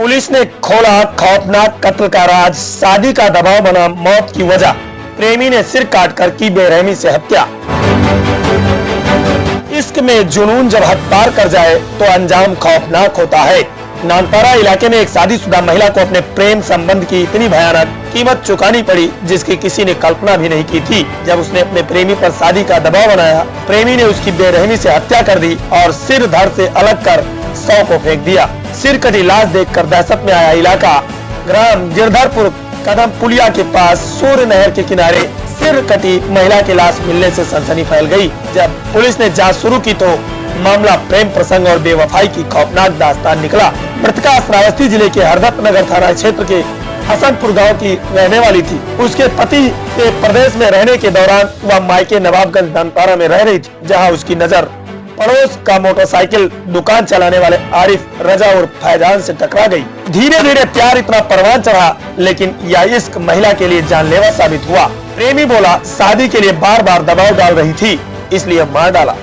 Police ने खोला खौफनाक कत्ल का राज। शादी का दबाव बना मौत की वजह। प्रेमी ने सिर काटकर की बेरहमी से हत्या। इश्क में जुनून जब हद पार कर जाए तो अंजाम खौफनाक होता है। नानपारा इलाके में एक शादीशुदा महिला को अपने प्रेम संबंध की इतनी भयानक कीमत चुकानी पड़ी जिसकी किसी ने कल्पना भी नहीं की थी। जब उसने अपने प्रेमी पर शादी का दबाव बनाया, प्रेमी ने उसकी बेरहमी से हत्या कर दी और सिर धड़ से अलग कर 100 को फेंक दिया। सिर कटी लाश देखकर दहशत में आया इलाका। ग्राम गिरधरपुर कदम पुलिया के पास सूर्य नहर के किनारे सिर कटी महिला की लाश मिलने से सनसनी फैल गई। जब पुलिस ने जांच शुरू की तो मामला प्रेम प्रसंग और बेवफाई की खौफनाक दास्तान निकला। मृतका श्रावस्ती जिले के हरदत्त नगर थाना क्षेत्र के हसनपुर गांव की रहने वाली थी। उसके पति के प्रदेश में रहने के दौरान वह मायके नवाबगंज नानपारा में रह रही थी, जहां उसकी नजर पड़ोस का मोटरसाइकिल दुकान चलाने वाले आरिफ रजा और फैजान से टकरा गई। धीरे धीरे प्यार इतना परवान चढ़ा, लेकिन यह इश्क महिला के लिए जानलेवा साबित हुआ। प्रेमी बोला शादी के लिए बार बार दबाव डाल रही थी, इसलिए मार डाला।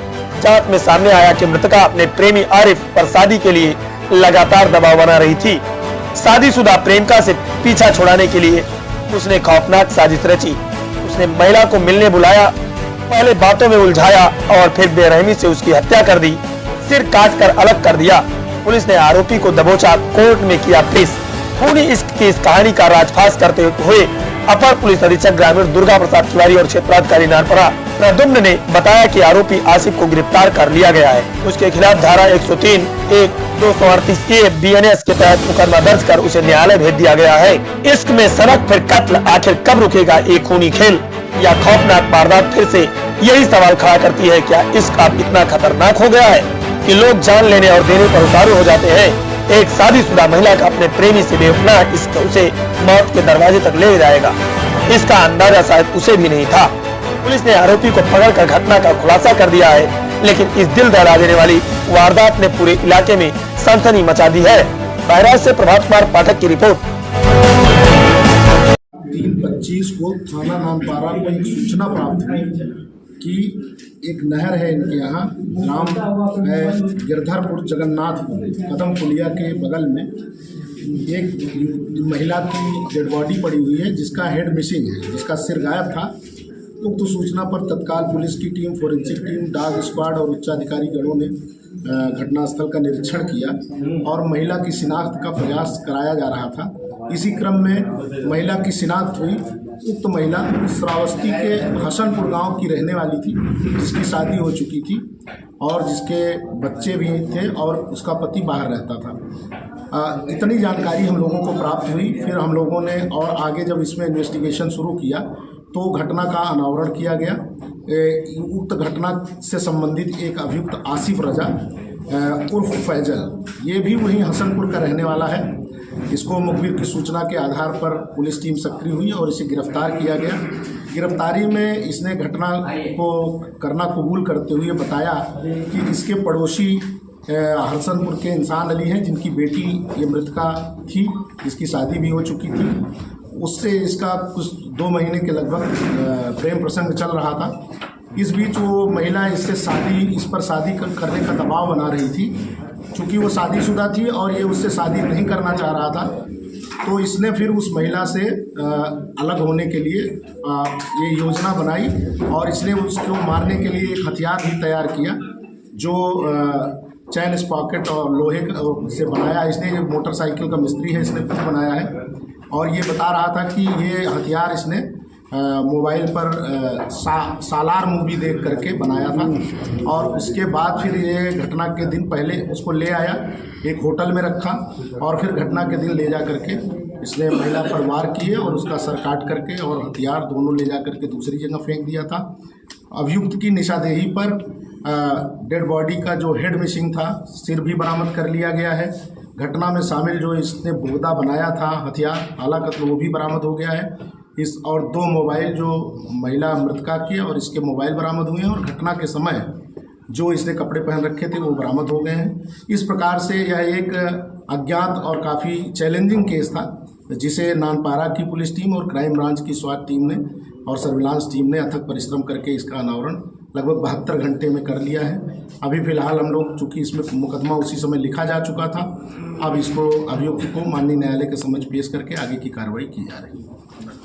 जांच में सामने आया कि मृतका अपने प्रेमी आरिफ पर शादी के लिए लगातार दबाव बना रही थी। शादीशुदा प्रेमिका से पीछा छुड़ाने के लिए उसने खौफनाक साजिश रची। उसने महिला को मिलने बुलाया, पहले बातों में उलझाया और फिर बेरहमी से उसकी हत्या कर दी। सिर काटकर अलग कर दिया। पुलिस ने आरोपी को दबोचा, कोर्ट में किया पेश। खूनी इश्क की इस कहानी का राजफाश करते हुए अपर पुलिस अधीक्षक ग्रामीण दुर्गा प्रसाद तिवारी और क्षेत्राधिकारी नानपारा प्रद्युम्न ने बताया कि आरोपी आसिफ को गिरफ्तार कर लिया गया है। उसके खिलाफ धारा 103, 1, 238 ए BNS के तहत मुकदमा दर्ज कर उसे न्यायालय भेज दिया गया है। इश्क में सनक फिर कत्ल, आखिर कब रुकेगा ये खूनी खेल? या खौफनाक वारदात फिर से यही सवाल खड़ा करती है, क्या इश्क अब इतना खतरनाक हो गया है कि लोग जान लेने और देने पर उतारू हो जाते हैं? एक शादीशुदा महिला का अपने प्रेमी से बेवफाई इश्क उसे मौत के दरवाजे तक ले जाएगा, इसका अंदाजा शायद उसे भी नहीं था। पुलिस ने आरोपी को पकड़कर घटना का खुलासा कर दिया है, लेकिन इस दिल दहला देने वाली वारदात ने पूरे इलाके में सनसनी मचा दी है। बहराइच से प्रभात कुमार पाठक की रिपोर्ट। 3:25 को थाना नानपारा को एक सूचना प्राप्त हुई कि एक नहर है इनके यहाँ, ग्राम है गिरधरपुर जगन्नाथपुर कदम पुलिया के बगल में एक महिला की डेड बॉडी पड़ी हुई है जिसका हेड मिसिंग है, जिसका सिर गायब था। उक्त सूचना पर तत्काल पुलिस की team, forensic team, dog squad और उच्चाधिकारी गणों ने घटनास्थल का निरीक्षण किया और महिला की शिनाख्त का प्रयास कराया जा रहा था। इसी क्रम में महिला की शिनाख्त हुई। उक्त महिला श्रावस्ती के हसनपुर गांव की रहने वाली थी, जिसकी शादी हो चुकी थी और जिसके बच्चे भी थे और उसका पति बाहर रहता था। इतनी जानकारी हम लोगों को प्राप्त हुई। फिर हम लोगों ने और आगे जब इसमें इन्वेस्टिगेशन शुरू किया तो घटना का अनावरण किया गया। उक्त घटना से संबंधित एक अभियुक्त आसिफ रजा उर्फ फैजल, ये भी वहीं हसनपुर का रहने वाला है। इसको मुखबिर की सूचना के आधार पर पुलिस टीम सक्रिय हुई और इसे गिरफ्तार किया गया। गिरफ्तारी में इसने घटना को करना कबूल करते हुए बताया कि इसके पड़ोसी हसनपुर के इंसान अली हैं, जिनकी बेटी ये मृतका थी, जिसकी शादी भी हो चुकी थी। उससे इसका कुछ 2 महीने के लगभग प्रेम प्रसंग चल रहा था। इस बीच वो महिला इस पर शादी करने का दबाव बना रही थी। चूँकि वो शादीशुदा थी और ये उससे शादी नहीं करना चाह रहा था, तो इसने फिर उस महिला से अलग होने के लिए ये योजना बनाई और इसने उसको मारने के लिए एक हथियार भी तैयार किया, जो चैन स्पॉकेट और लोहे से बनाया। इसने मोटरसाइकिल का मिस्त्री है, इसने खुद बनाया है और ये बता रहा था कि ये हथियार इसने मोबाइल पर सालार मूवी देख करके बनाया था। और उसके बाद फिर ये घटना के दिन पहले उसको ले आया, एक होटल में रखा और फिर घटना के दिन ले जा करके इसने महिला पर वार किए और उसका सर काट करके और हथियार दोनों ले जा करके दूसरी जगह फेंक दिया था। अभियुक्त की निशानदेही पर डेड बॉडी का जो हेड मिसिंग था, सिर भी बरामद कर लिया गया है। घटना में शामिल जो इसने बोगदा बनाया था हथियार आला कत्ल, वो भी बरामद हो गया है। इस और 2 मोबाइल जो महिला मृतका के और इसके मोबाइल बरामद हुए हैं और घटना के समय जो इसने कपड़े पहन रखे थे वो बरामद हो गए हैं। इस प्रकार से यह एक अज्ञात और काफ़ी चैलेंजिंग केस था, जिसे नानपारा की पुलिस टीम और क्राइम ब्रांच की स्वाट टीम ने और सर्विलांस टीम ने अथक परिश्रम करके इसका अनावरण लगभग 72 घंटे में कर लिया है। अभी फ़िलहाल हम लोग, चूँकि इसमें मुकदमा उसी समय लिखा जा चुका था अब इसको अभियुक्त को माननीय न्यायालय के समक्ष पेश करके आगे की कार्रवाई की जा रही है।